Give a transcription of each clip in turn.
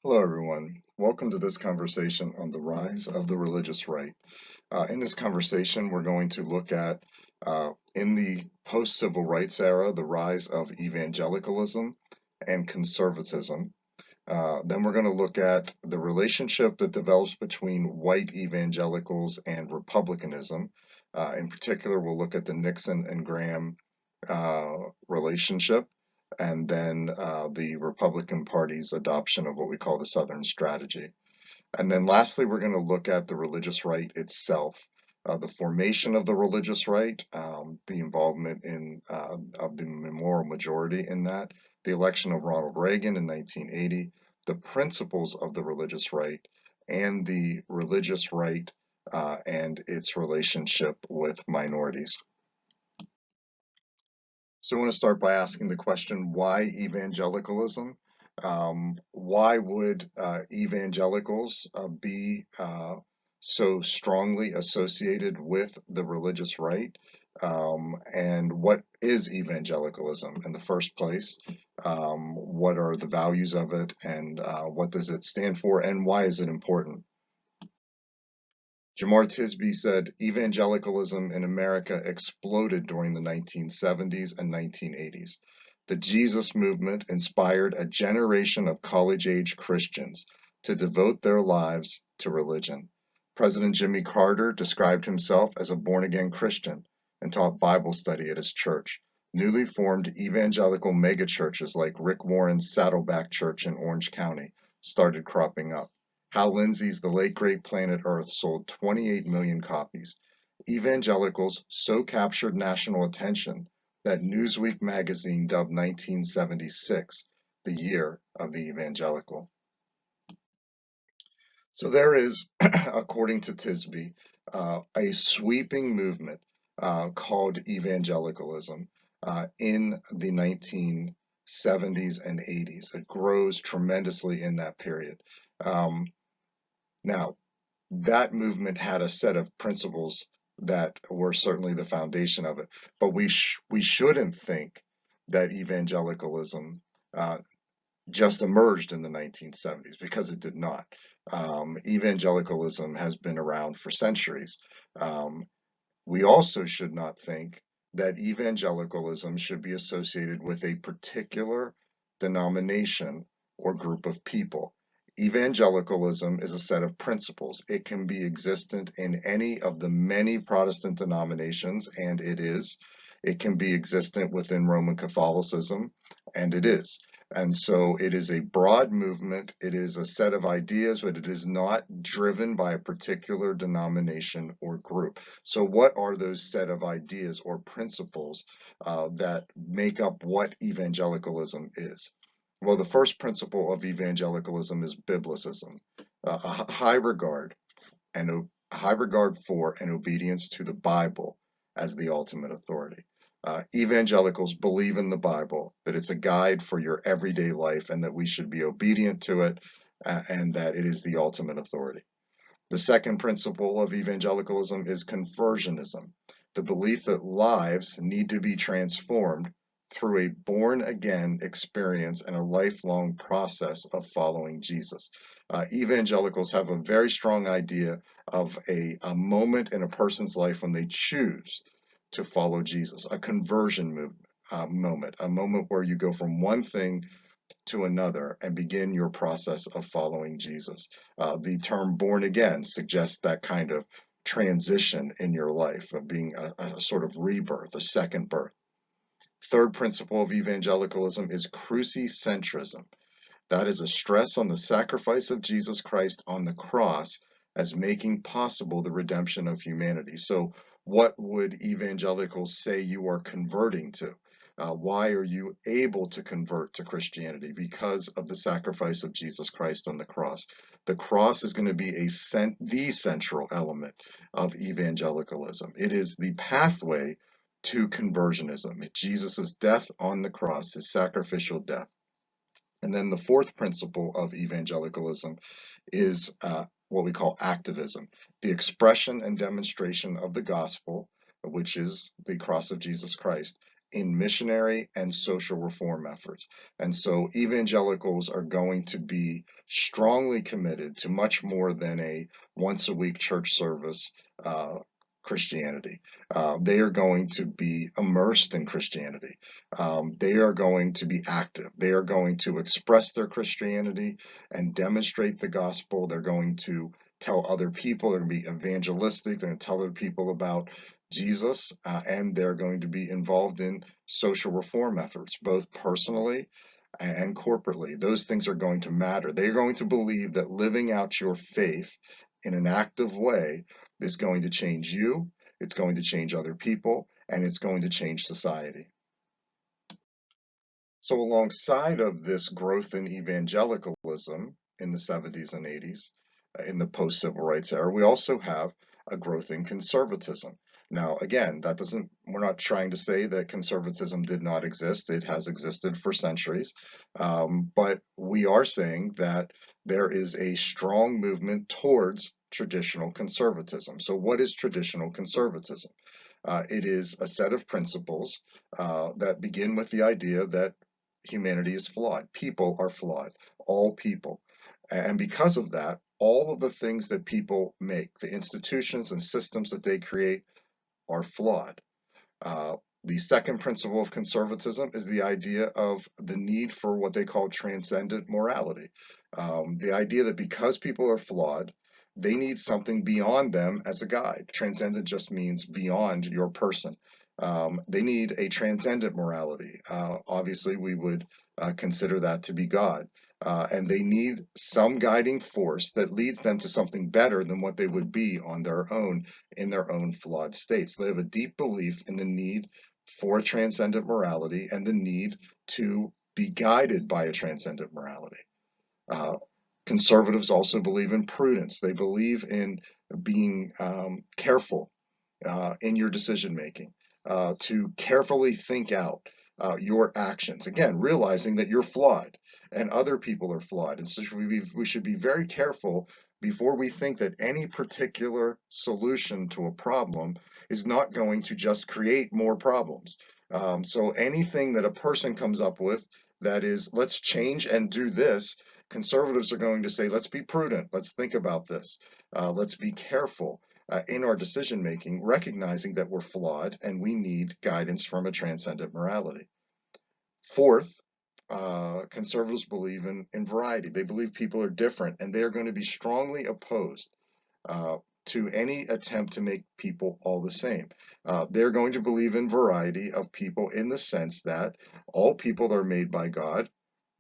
Hello, everyone. Welcome to this conversation on the rise of the religious right. In this conversation, we're going to look at, in the post-civil rights era, the rise of evangelicalism and conservatism. Then we're going to look at the relationship that develops between white evangelicals and republicanism. In particular, we'll look at the Nixon and Graham uh, relationship, and then the Republican Party's adoption of what we call the Southern Strategy. And then lastly, we're going to look at the religious right itself, the formation of the religious right, the involvement of the moral majority in that, the election of Ronald Reagan in 1980, the principles of the religious right, and the religious right and its relationship with minorities. So I want to start by asking the question, why evangelicalism? Why would evangelicals be so strongly associated with the religious right? And what is evangelicalism in the first place? What are the values of it, and what does it stand for, and why is it important? Jemar Tisby said evangelicalism in America exploded during the 1970s and 1980s. The Jesus movement inspired a generation of college-age Christians to devote their lives to religion. President Jimmy Carter described himself as a born-again Christian and taught Bible study at his church. Newly formed evangelical megachurches like Rick Warren's Saddleback Church in Orange County started cropping up. Hal Lindsey's The Late Great Planet Earth sold 28 million copies. Evangelicals so captured national attention that Newsweek magazine dubbed 1976 the year of the evangelical. So there is, according to Tisby, a sweeping movement called evangelicalism in the 1970s and 80s. It grows tremendously in that period. Um, Now, that movement had a set of principles that were certainly the foundation of it, but we shouldn't think that evangelicalism just emerged in the 1970s, because it did not. Evangelicalism has been around for centuries. Um, we also should not think that evangelicalism should be associated with a particular denomination or group of people. Evangelicalism is a set of principles. It can be existent in any of the many Protestant denominations, and it is. It can be existent within Roman Catholicism, and it is. And so it is a broad movement. It is a set of ideas, but it is not driven by a particular denomination or group. So, what are those set of ideas or principles that make up what evangelicalism is? Well, the first principle of evangelicalism is biblicism, a high regard for and obedience to the Bible as the ultimate authority. Evangelicals believe in the Bible, that it's a guide for your everyday life, and that we should be obedient to it, and that it is the ultimate authority. The second principle of evangelicalism is conversionism, the belief that lives need to be transformed through a born again experience and a lifelong process of following Jesus. Evangelicals have a very strong idea of a moment in a person's life when they choose to follow Jesus, a conversion moment, a moment where you go from one thing to another and begin your process of following Jesus. The term born again suggests that kind of transition in your life, of being a sort of rebirth, a second birth. Third principle of evangelicalism is crucicentrism. That is a stress on the sacrifice of Jesus Christ on the cross as making possible the redemption of humanity. So, what would evangelicals say you are converting to? Why are you able to convert to Christianity? Because of the sacrifice of Jesus Christ on the cross. The cross is going to be the central element of evangelicalism. It is the pathway to conversionism. Jesus' death on the cross, his sacrificial death. And then the fourth principle of evangelicalism is what we call activism, the expression and demonstration of the gospel, which is the cross of Jesus Christ, in missionary and social reform efforts. And so evangelicals are going to be strongly committed to much more than a once a week church service Christianity. They are going to be immersed in Christianity. They are going to be active. They are going to express their Christianity and demonstrate the gospel. They're going to tell other people. They're going to be evangelistic. They're going to tell other people about Jesus, and they're going to be involved in social reform efforts, both personally and corporately. Those things are going to matter. They're going to believe that living out your faith in an active way is going to change you, it's going to change other people, and it's going to change society. So, alongside of this growth in evangelicalism in the 70s and 80s, in the post civil rights era, we also have a growth in conservatism. Now, again, that doesn't, we're not trying to say that conservatism did not exist. It has existed for centuries. But we are saying that there is a strong movement towards traditional conservatism. So, what is traditional conservatism? It is a set of principles that begin with the idea that humanity is flawed. People are flawed, all people. And because of that, all of the things that people make, the institutions and systems that they create, are flawed. Uh, the second principle of conservatism is the idea of the need for what they call transcendent morality. The idea that because people are flawed, they need something beyond them as a guide. Transcendent just means beyond your person. They need a transcendent morality. Obviously, we would consider that to be God. And they need some guiding force that leads them to something better than what they would be on their own in their own flawed states. They have a deep belief in the need for transcendent morality and the need to be guided by a transcendent morality. Uh, Conservatives also believe in prudence. They believe in being careful in your decision making, to carefully think out your actions. Again, realizing that you're flawed and other people are flawed. And so we should be very careful before we think that any particular solution to a problem is not going to just create more problems. So anything that a person comes up with that is, let's change and do this, conservatives are going to say, let's be prudent, let's think about this, let's be careful in our decision making, recognizing that we're flawed and we need guidance from a transcendent morality. Fourth, conservatives believe in variety. They believe people are different and they are going to be strongly opposed to any attempt to make people all the same. They're going to believe in variety of people in the sense that all people are made by God.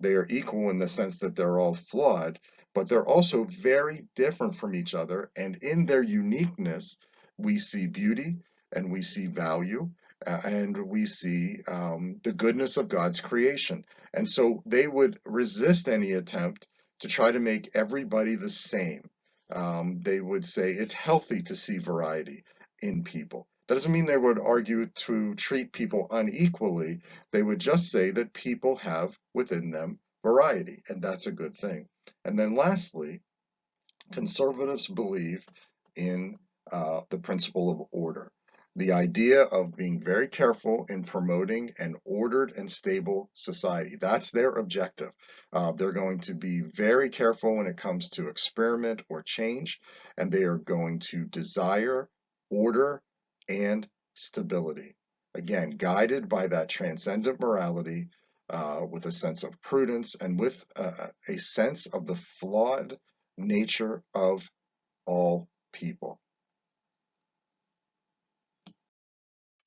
They are equal in the sense that they're all flawed, but they're also very different from each other. And in their uniqueness, we see beauty and we see value and we see the goodness of God's creation. And so they would resist any attempt to try to make everybody the same. They would say it's healthy to see variety in people. That doesn't mean they would argue to treat people unequally. They would just say that people have within them variety, and that's a good thing. And then lastly, conservatives believe in the principle of order. The idea of being very careful in promoting an ordered and stable society. That's their objective. They're going to be very careful when it comes to experiment or change, and they are going to desire order and stability. Again, guided by that transcendent morality, with a sense of prudence and with a sense of the flawed nature of all people.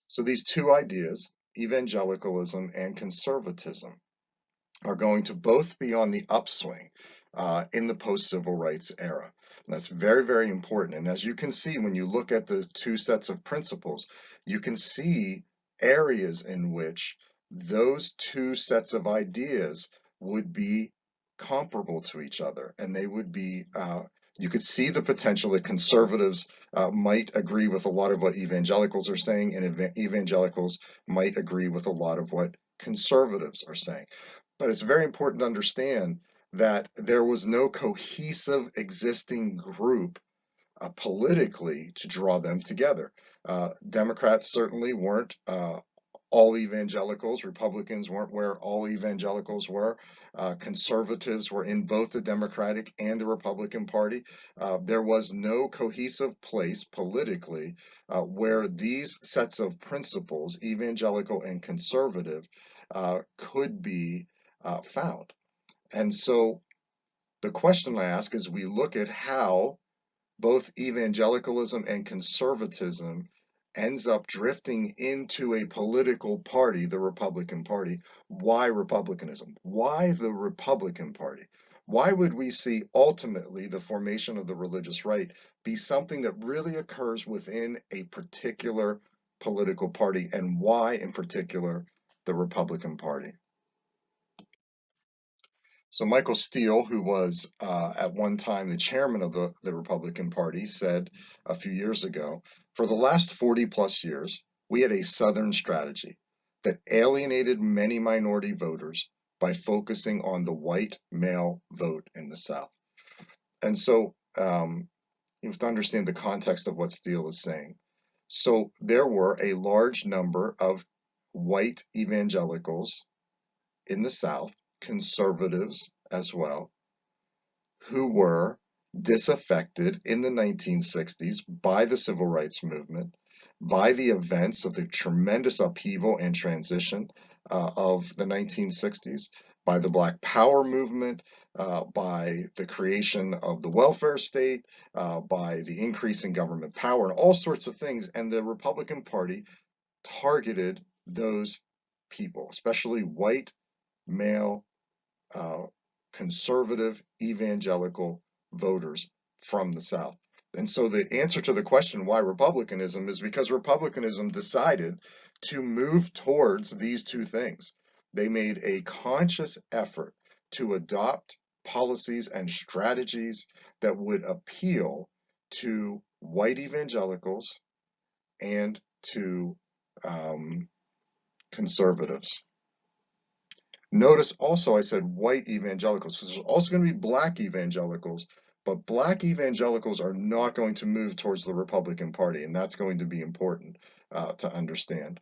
So these two ideas, evangelicalism and conservatism, are going to both be on the upswing in the post-civil rights era. And that's very, very important. And as you can see, when you look at the two sets of principles, you can see areas in which those two sets of ideas would be comparable to each other, and they would be you could see the potential that conservatives might agree with a lot of what evangelicals are saying, and evangelicals might agree with a lot of what conservatives are saying. But it's very important to understand that there was no cohesive existing group politically to draw them together. Democrats certainly weren't all evangelicals. Republicans weren't where all evangelicals were. Conservatives were in both the Democratic and the Republican Party. There was no cohesive place politically where these sets of principles, evangelical and conservative, could be found. And so the question I ask is we look at how both evangelicalism and conservatism ends up drifting into a political party, the Republican Party. Why republicanism? Why the Republican Party? Why would we see ultimately the formation of the religious right be something that really occurs within a particular political party, and why in particular the Republican Party? So Michael Steele, who was at one time the chairman of the Republican Party, said a few years ago, for the last 40 plus years, we had a Southern strategy that alienated many minority voters by focusing on the white male vote in the South. And so you have to understand the context of what Steele is saying. So there were a large number of white evangelicals in the South, conservatives as well, who were disaffected in the 1960s by the civil rights movement, by the events of the tremendous upheaval and transition of the 1960s, by the Black Power movement, by the creation of the welfare state, by the increase in government power, and all sorts of things. And the Republican Party targeted those people, especially white, male, uh, conservative evangelical voters from the South. And so the answer to the question why republicanism is because republicanism decided to move towards these two things. They made a conscious effort to adopt policies and strategies that would appeal to white evangelicals and to conservatives. Notice also I said white evangelicals. So there's also going to be black evangelicals, but black evangelicals are not going to move towards the Republican Party, and that's going to be important to understand.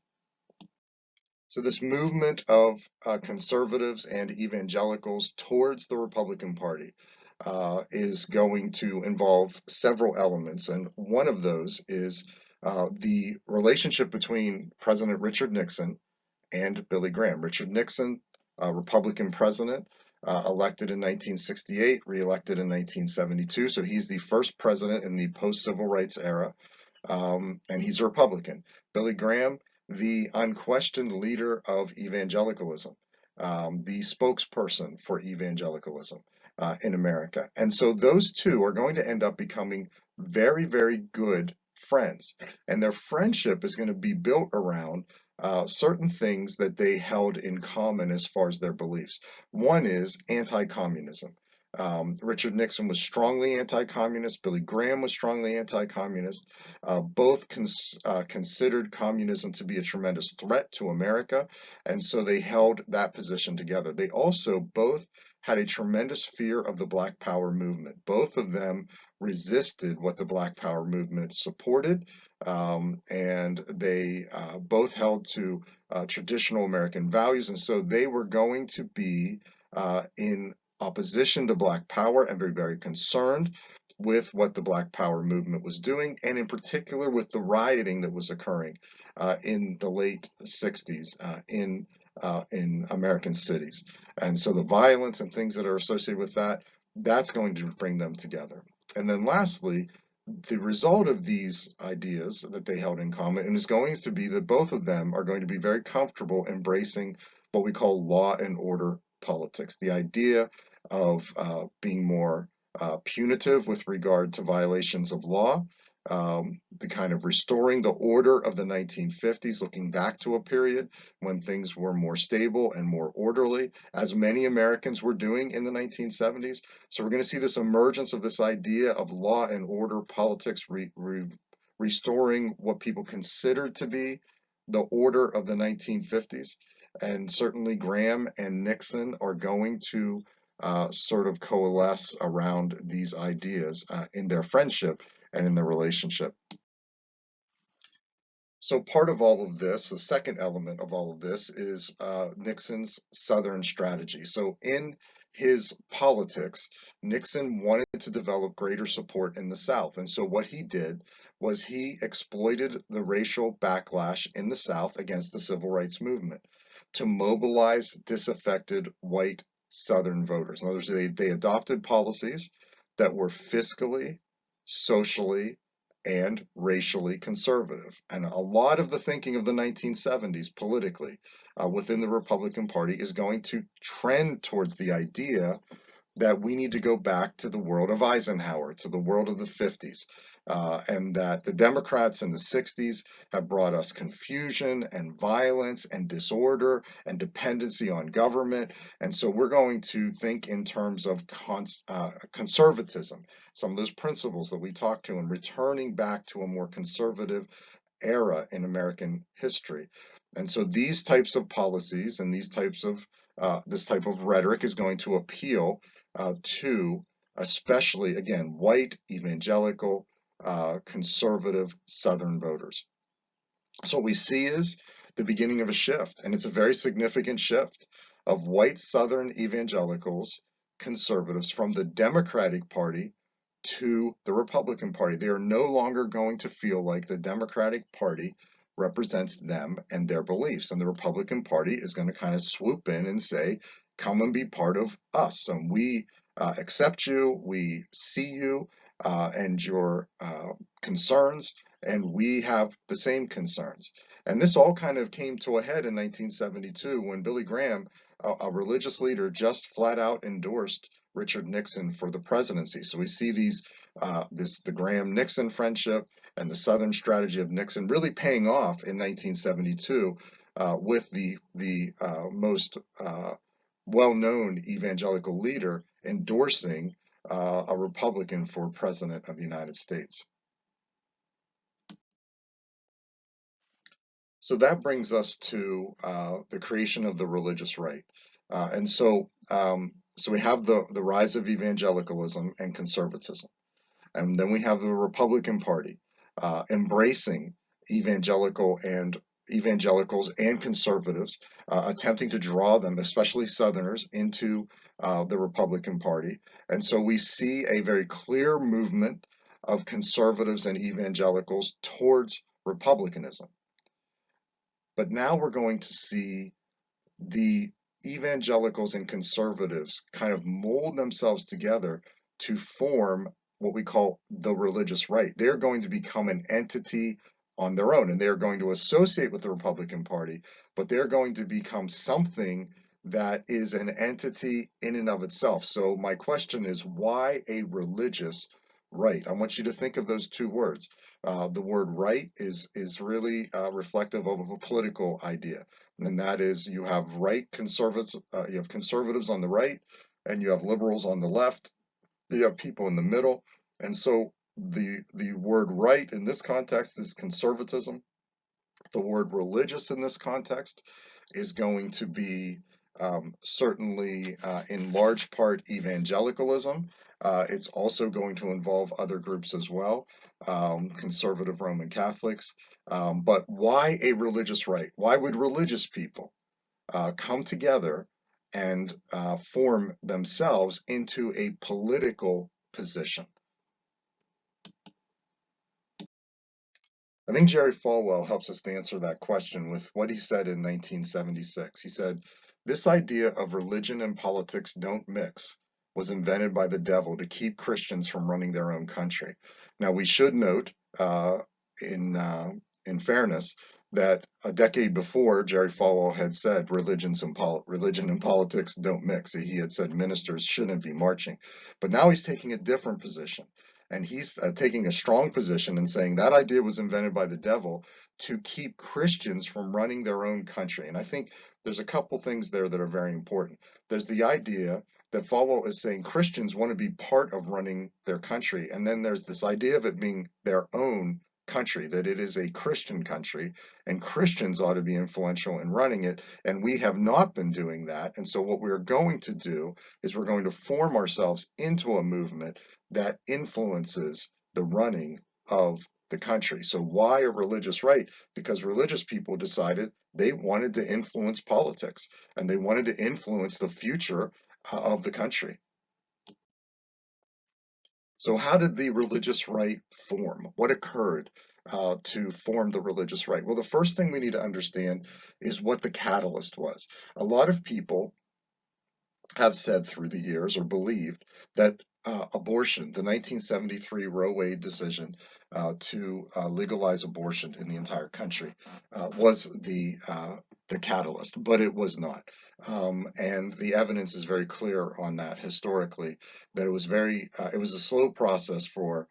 So this movement of conservatives and evangelicals towards the Republican Party is going to involve several elements, and one of those is the relationship between President Richard Nixon and Billy Graham. Richard Nixon, Republican president, elected in 1968, reelected in 1972. So he's the first president in the post-civil rights era, and he's a Republican. Billy Graham, the unquestioned leader of evangelicalism, the spokesperson for evangelicalism in America. And so those two are going to end up becoming very, very good friends. And their friendship is going to be built around certain things that they held in common as far as their beliefs. One is anti-communism. Richard Nixon was strongly anti-communist. Billy Graham was strongly anti-communist. Both considered communism to be a tremendous threat to America, and so they held that position together. They also both had a tremendous fear of the Black Power movement. Both of them resisted what the Black Power movement supported, and they both held to traditional American values, and so they were going to be in opposition to Black Power and very, very concerned with what the Black Power movement was doing, and in particular with the rioting that was occurring in the late 60s in American cities. And so the violence and things that are associated with that, that's going to bring them together. And then lastly, the result of these ideas that they held in common is going to be that both of them are going to be very comfortable embracing what we call law and order politics. The idea of being more punitive with regard to violations of law, the kind of restoring the order of the 1950s, looking back to a period when things were more stable and more orderly, as many Americans were doing in the 1970s. So we're going to see this emergence of this idea of law and order politics, restoring what people considered to be the order of the 1950s. And certainly Graham and Nixon are going to sort of coalesce around these ideas in their friendship and in their relationship. So part of all of this, the second element of all of this, is Nixon's Southern strategy. So in his politics, Nixon wanted to develop greater support in the South. And so what he did was he exploited the racial backlash in the South against the civil rights movement to mobilize disaffected white Southern voters. In other words, they adopted policies that were fiscally, socially, and racially conservative. And a lot of the thinking of the 1970s politically within the Republican Party is going to trend towards the idea that we need to go back to the world of Eisenhower, to the world of the 50s, and that the Democrats in the 60s have brought us confusion and violence and disorder and dependency on government. And so we're going to think in terms of conservatism, some of those principles that we talked to, and returning back to a more conservative era in American history. And so these types of policies and this type of rhetoric is going to appeal to especially, again, white, evangelical, conservative Southern voters. So what we see is the beginning of a shift, and it's a very significant shift of white Southern evangelicals, conservatives from the Democratic Party to the Republican Party. They are no longer going to feel like the Democratic Party represents them and their beliefs, and the Republican Party is going to kind of swoop in and say, come and be part of us, and we accept you, we see you and your concerns, and we have the same concerns. And this all kind of came to a head in 1972 when Billy Graham, a religious leader, just flat out endorsed Richard Nixon for the presidency. So we see the Graham-Nixon friendship and the Southern strategy of Nixon really paying off in 1972 with the most well-known evangelical leader endorsing a Republican for president of the United States. So that brings us to the creation of the religious right. So we have the rise of evangelicalism and conservatism. And then we have the Republican Party embracing evangelicals and conservatives, attempting to draw them, especially Southerners, into the Republican Party. And so we see a very clear movement of conservatives and evangelicals towards republicanism. But now we're going to see the evangelicals and conservatives kind of mold themselves together to form what we call the religious right. They're going to become an entity on their own, and they're going to associate with the Republican Party, but they're going to become something that is an entity in and of itself. So my question is, why a religious right? I want you to think of those two words. The word right is really reflective of a political idea, and that is you have you have conservatives on the right, and you have liberals on the left. You have people in the middle, and so the word right in this context is conservatism. The word religious in this context is going to be certainly in large part evangelicalism. It's also going to involve other groups as well, conservative Roman Catholics. But why a religious right? Why would religious people come together and form themselves into a political position? I think Jerry Falwell helps us to answer that question with what he said in 1976. He said, "This idea of religion and politics don't mix was invented by the devil to keep Christians from running their own country." Now, we should note, in, uh, in fairness, that a decade before, Jerry Falwell had said religion and politics don't mix. He had said ministers shouldn't be marching. But now he's taking a different position. And he's taking a strong position and saying that idea was invented by the devil to keep Christians from running their own country. And I think there's a couple things there that are very important. There's the idea that Falwell is saying Christians want to be part of running their country. And then there's this idea of it being their own country, that it is a Christian country and Christians ought to be influential in running it. And we have not been doing that. And so what we're going to do is we're going to form ourselves into a movement that influences the running of the country. So why a religious right? Because religious people decided they wanted to influence politics and they wanted to influence the future of the country. So how did the religious right form? What occurred to form the religious right? Well, the first thing we need to understand is what the catalyst was. A lot of people have said through the years or believed that abortion, the 1973 Roe Wade decision to legalize abortion in the entire country, was the catalyst, but it was not. And the evidence is very clear on that historically, that it was a slow process for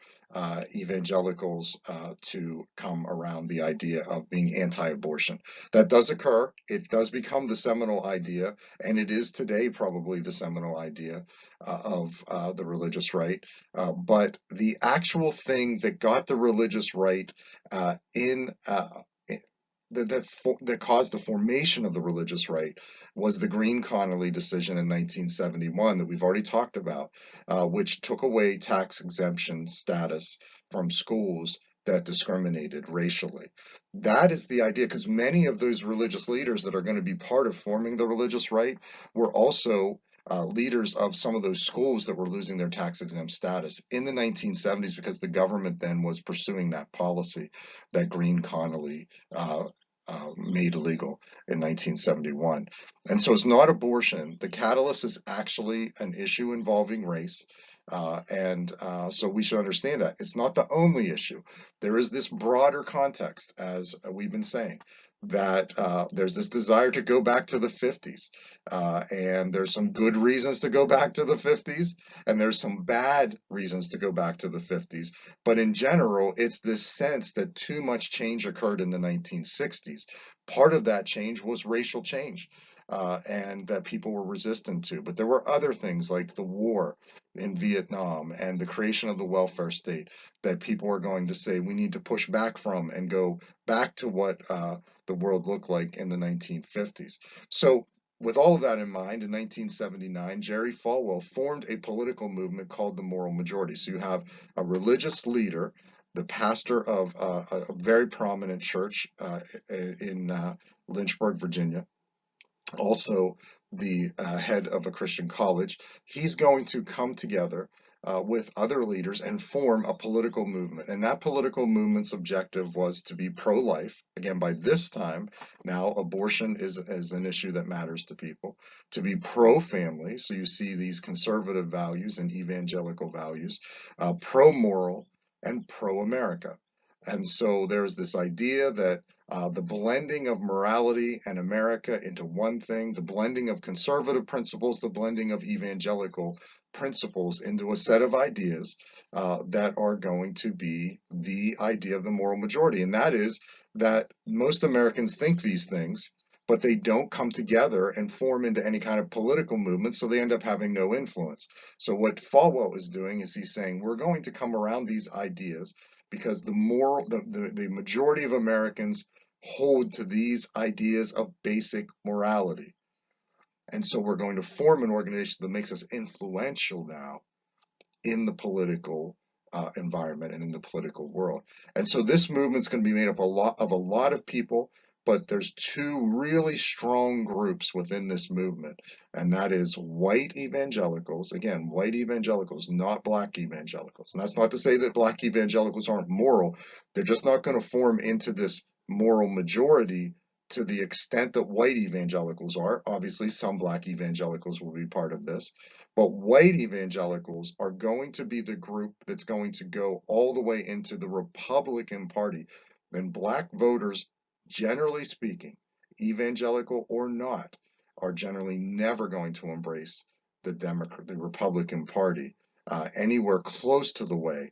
evangelicals to come around the idea of being anti-abortion. That does occur. It does become the seminal idea, and it is today probably the seminal idea of the religious right. But the actual thing that got the religious right in that caused the formation of the religious right was the Green-Connolly decision in 1971 that we've already talked about, which took away tax exemption status from schools that discriminated racially. That is the idea, because many of those religious leaders that are going to be part of forming the religious right were also leaders of some of those schools that were losing their tax exempt status in the 1970s, because the government then was pursuing that policy that Green-Connolly made illegal in 1971. And so it's not abortion. The catalyst is actually an issue involving race. So we should understand that. It's not the only issue. There is this broader context, as we've been saying, that there's this desire to go back to the 50s. And there's some good reasons to go back to the 50s, and there's some bad reasons to go back to the 50s. But in general, it's this sense that too much change occurred in the 1960s. Part of that change was racial change, and that people were resistant to. But there were other things like the war in Vietnam and the creation of the welfare state that people are going to say we need to push back from and go back to what the world looked like in the 1950s. So with all of that in mind, in 1979, Jerry Falwell formed a political movement called the Moral Majority. So you have a religious leader, the pastor of a very prominent church in Lynchburg, Virginia, also the head of a Christian college. He's going to come together with other leaders and form a political movement. And that political movement's objective was to be pro-life. Again, by this time, now abortion is an issue that matters to people. To be pro-family, so you see these conservative values and evangelical values, pro-moral, and pro-America. And so there's this idea that the blending of morality and America into one thing, the blending of conservative principles, the blending of evangelical principles into a set of ideas that are going to be the idea of the moral majority. And that is that most Americans think these things, but they don't come together and form into any kind of political movement, so they end up having no influence. So what Falwell is doing is he's saying we're going to come around these ideas because the majority of Americans hold to these ideas of basic morality. And so we're going to form an organization that makes us influential now in the political environment and in the political world. And so this movement's going to be made up of a lot of people, but there's two really strong groups within this movement, and that is white evangelicals. Again, white evangelicals, not black evangelicals. And that's not to say that black evangelicals aren't moral. They're just not going to form into this moral majority to the extent that white evangelicals are. Obviously, some black evangelicals will be part of this. But white evangelicals are going to be the group that's going to go all the way into the Republican Party. Then black voters, generally speaking, evangelical or not, are generally never going to embrace the Republican Party anywhere close to the way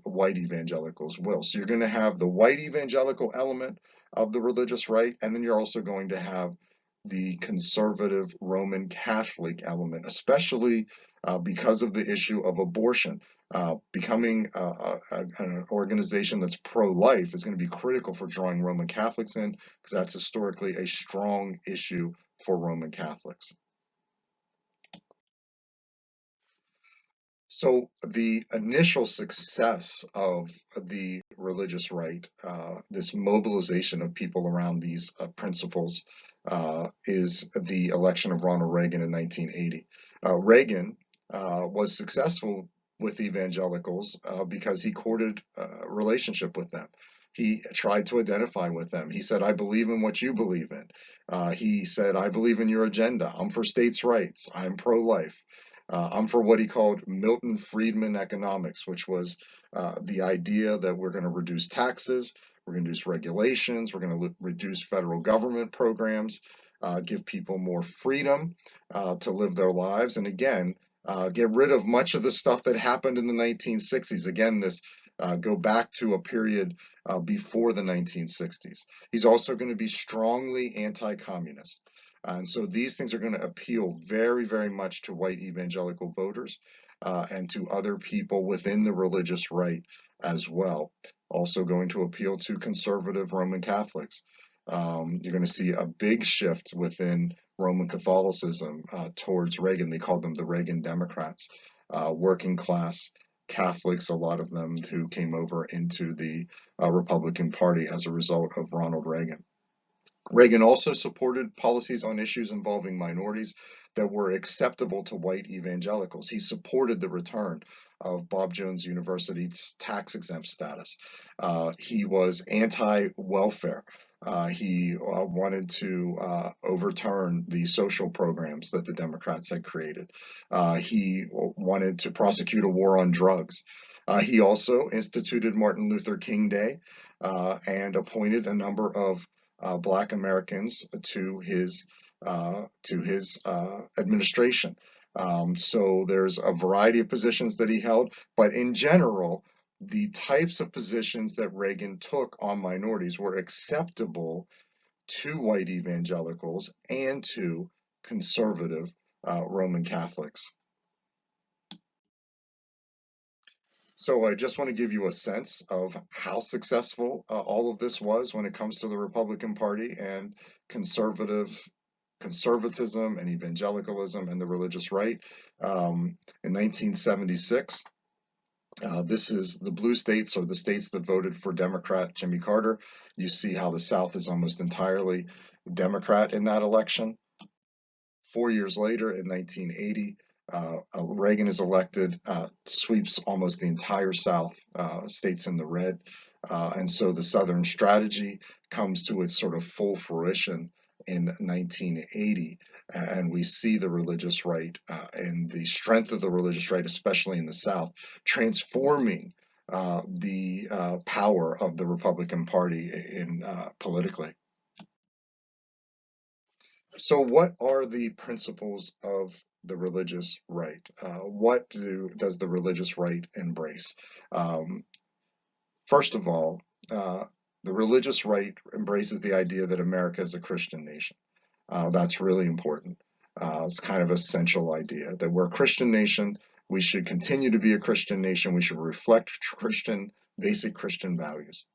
white evangelicals will. So you're going to have the white evangelical element of the religious right, and then you're also going to have the conservative Roman Catholic element, especially because of the issue of abortion. Becoming an organization that's pro-life is going to be critical for drawing Roman Catholics in, because that's historically a strong issue for Roman Catholics. So the initial success of the religious right, this mobilization of people around these principles, is the election of Ronald Reagan in 1980. Reagan was successful with evangelicals because he courted a relationship with them. He tried to identify with them. He said, I believe in what you believe in. He said, I believe in your agenda. I'm for states' rights. I'm pro life. I'm for what he called Milton Friedman economics, which was the idea that we're going to reduce taxes, we're going to reduce regulations, we're going to reduce federal government programs, give people more freedom to live their lives, and again, get rid of much of the stuff that happened in the 1960s. Again, this go back to a period before the 1960s. He's also going to be strongly anti-communist. And so these things are going to appeal very, very much to white evangelical voters and to other people within the religious right as well. Also going to appeal to conservative Roman Catholics. You're going to see a big shift within Roman Catholicism towards Reagan. They called them the Reagan Democrats, working class Catholics, a lot of them who came over into the Republican Party as a result of Ronald Reagan. Reagan also supported policies on issues involving minorities that were acceptable to white evangelicals. He supported the return of Bob Jones University's tax-exempt status. He was anti-welfare. He wanted to overturn the social programs that the Democrats had created. He wanted to prosecute a war on drugs. He also instituted Martin Luther King Day and appointed a number of Black Americans to his administration. So there's a variety of positions that he held, but in general, the types of positions that Reagan took on minorities were acceptable to white evangelicals and to conservative Roman Catholics. So I just want to give you a sense of how successful all of this was when it comes to the Republican Party and conservatism and evangelicalism and the religious right. In 1976, this is the blue states, or the states that voted for Democrat Jimmy Carter. You see how the South is almost entirely Democrat in that election. 4 years later, in 1980, Reagan is elected, sweeps almost the entire South, states in the red. And so the Southern strategy comes to its sort of full fruition in 1980. And we see the religious right and the strength of the religious right, especially in the South, transforming the power of the Republican Party politically. So, what are the principles of the religious right? What does the religious right embrace? Um, First of all, the religious right embraces the idea that America is a Christian nation. That's really important. It's kind of an essential idea that we're a Christian nation. We should continue to be a Christian nation. We should reflect basic Christian values.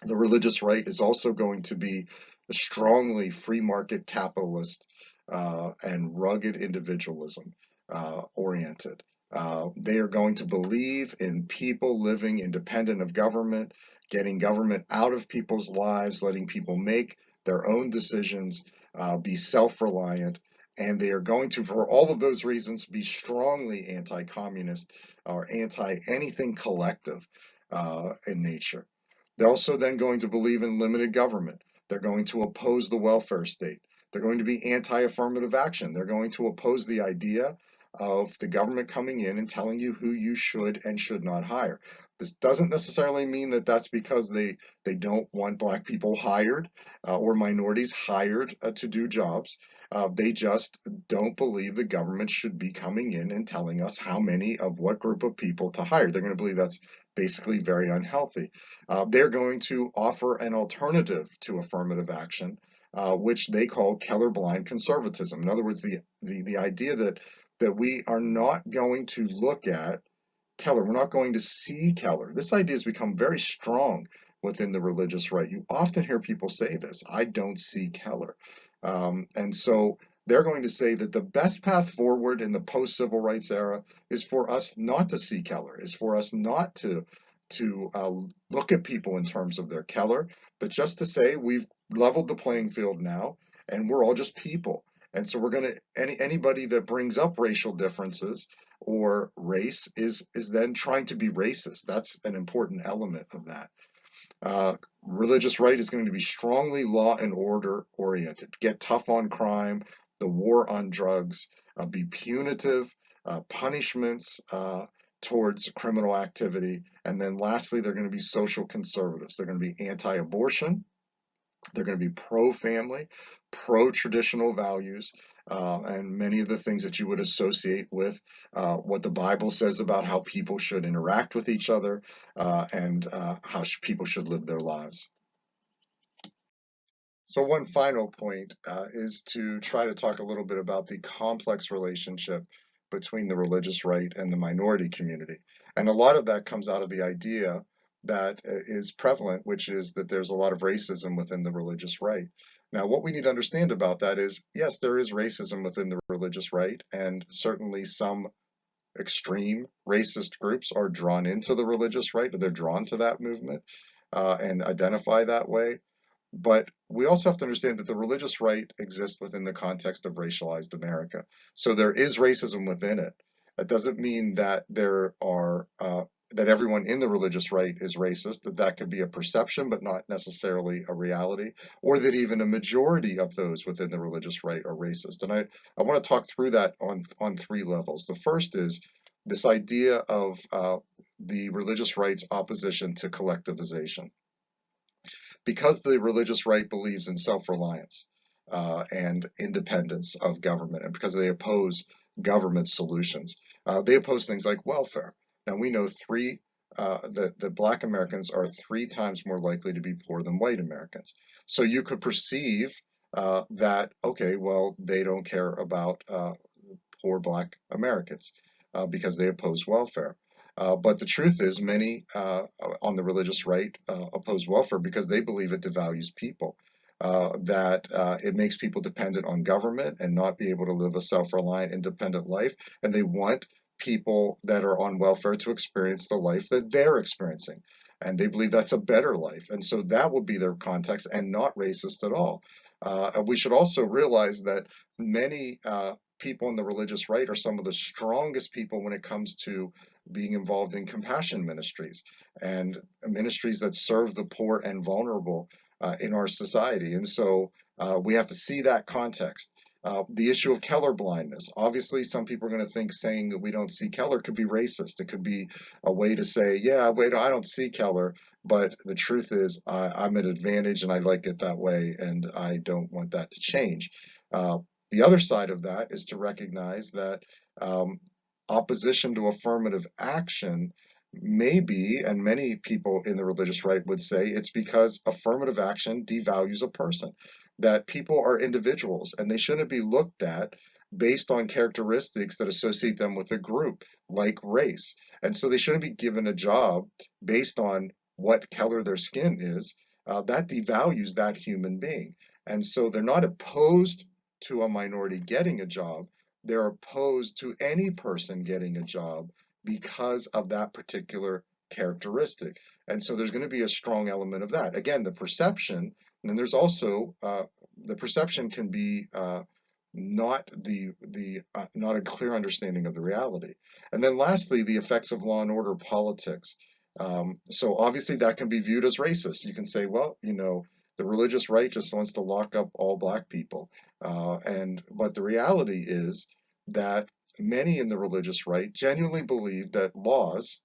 The religious right is also going to be a strongly free market capitalist and rugged individualism oriented. They are going to believe in people living independent of government, getting government out of people's lives, letting people make their own decisions, be self-reliant, and they are going to, for all of those reasons, be strongly anti-communist or anti-anything collective in nature. They're also then going to believe in limited government. They're going to oppose the welfare state. They're going to be anti-affirmative action. They're going to oppose the idea of the government coming in and telling you who you should and should not hire. This doesn't necessarily mean that that's because they don't want black people hired or minorities hired to do jobs. They just don't believe the government should be coming in and telling us how many of what group of people to hire. They're going to believe that's basically very unhealthy. They're going to offer an alternative to affirmative action, which they call colorblind conservatism. In other words, the idea that we are not going to look at Keller, we're not going to see Keller. This idea has become very strong within the religious right. You often hear people say this, I don't see Keller. And so they're going to say that the best path forward in the post-civil rights era is for us not to see Keller, is for us not to to look at people in terms of their color, but just to say we've leveled the playing field now, and we're all just people. And so we're going to anybody that brings up racial differences or race is then trying to be racist. That's an important element of that. Religious right is going to be strongly law and order oriented, get tough on crime, the war on drugs, be punitive, punishments towards criminal activity. And then lastly, they're going to be social conservatives. They're going to be anti abortion, they're going to be pro-family, pro-traditional values, and many of the things that you would associate with what the Bible says about how people should interact with each other and how people should live their lives. So one final point is to try to talk a little bit about the complex relationship between the religious right and the minority community. And a lot of that comes out of the idea that is prevalent, which is that there's a lot of racism within the religious right. Now, what we need to understand about that is, yes, there is racism within the religious right, and certainly some extreme racist groups are drawn into the religious right, or they're drawn to that movement and identify that way. But we also have to understand that the religious right exists within the context of racialized America. So there is racism within it. That doesn't mean that there are that everyone in the religious right is racist, that could be a perception but not necessarily a reality, or that even a majority of those within the religious right are racist. And I want to talk through that on three levels. The first is this idea of the religious right's opposition to collectivization, because the religious right believes in self-reliance and independence of government, and because they oppose government solutions, they oppose things like welfare. Now we know that Black Americans are 3 times more likely to be poor than white Americans. So you could perceive that, okay, well, they don't care about poor Black Americans because they oppose welfare. But the truth is, many on the religious right oppose welfare because they believe it devalues people, that it makes people dependent on government and not be able to live a self-reliant, independent life. And they want people that are on welfare to experience the life that they're experiencing. And they believe that's a better life. And so that would be their context and not racist at all. We should also realize that many people in the religious right are some of the strongest people when it comes to being involved in compassion ministries and ministries that serve the poor and vulnerable in our society. And so we have to see that context. The issue of color blindness. Obviously, some people are going to think saying that we don't see color could be racist. It could be a way to say, yeah, wait, I don't see color. But the truth is, I'm at advantage and I like it that way, and I don't want that to change. The other side of that is to recognize that um, opposition to affirmative action may be, and many people in the religious right would say, it's because affirmative action devalues a person, that people are individuals and they shouldn't be looked at based on characteristics that associate them with a group, like race. And so they shouldn't be given a job based on what color their skin is. That devalues that human being. And so they're not opposed to a minority getting a job, they're opposed to any person getting a job because of that particular characteristic. And so there's going to be a strong element of that. Again, the perception, and then there's also the perception can be not not a clear understanding of the reality. And then lastly, the effects of law and order politics. So obviously that can be viewed as racist. You can say, well, the religious right just wants to lock up all Black people. But the reality is that many in the religious right genuinely believe that laws,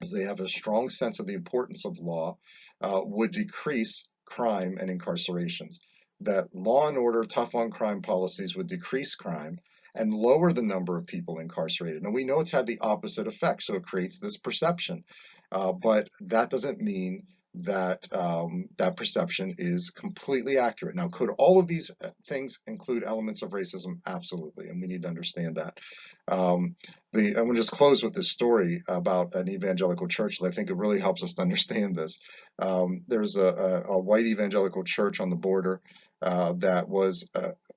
as they have a strong sense of the importance of law, would decrease crime and incarcerations. That law and order, tough on crime policies would decrease crime and lower the number of people incarcerated. Now we know it's had the opposite effect, so it creates this perception. But that doesn't mean that that perception is completely accurate. Now, could all of these things include elements of racism? Absolutely, and we need to understand that. I'm going to just close with this story about an evangelical church that I think it really helps us to understand this. There's a white evangelical church on the border that was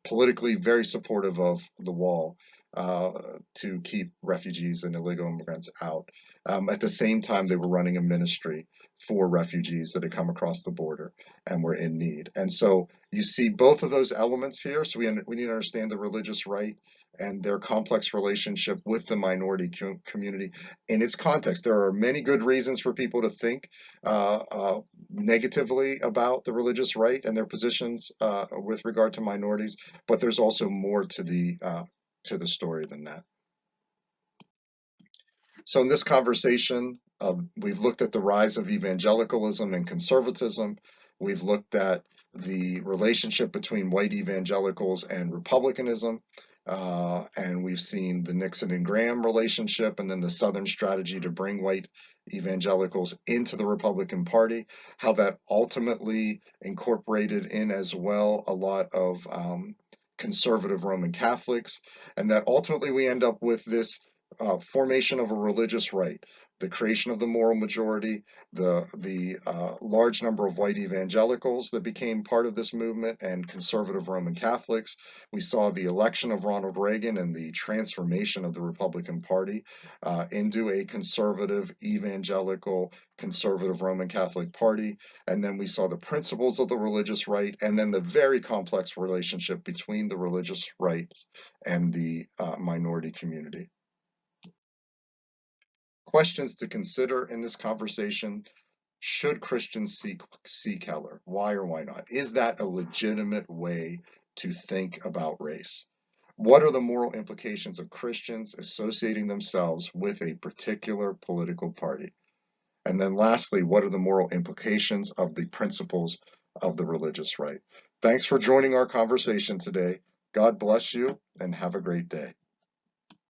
politically very supportive of the wall. to keep refugees and illegal immigrants out. At the same time, they were running a ministry for refugees that had come across the border and were in need. And so you see both of those elements here. So we need to understand the religious right and their complex relationship with the minority community in its context. There are many good reasons for people to think uh, uh, negatively about the religious right and their positions with regard to minorities, but there's also more to the story than that. So in this conversation, we've looked at the rise of evangelicalism and conservatism. We've looked at the relationship between white evangelicals and republicanism. And we've seen the Nixon and Graham relationship and then the Southern strategy to bring white evangelicals into the Republican Party, how that ultimately incorporated in as well a lot of conservative Roman Catholics, and that ultimately we end up with this formation of a religious right, the creation of the moral majority, the large number of white evangelicals that became part of this movement, and conservative Roman Catholics. We saw the election of Ronald Reagan and the transformation of the Republican Party into a conservative, evangelical, conservative Roman Catholic Party. And then we saw the principles of the religious right, and then the very complex relationship between the religious right and the minority community. Questions to consider in this conversation. Should Christians see Keller? Why or why not? Is that a legitimate way to think about race? What are the moral implications of Christians associating themselves with a particular political party? And then lastly, what are the moral implications of the principles of the religious right? Thanks for joining our conversation today. God bless you and have a great day.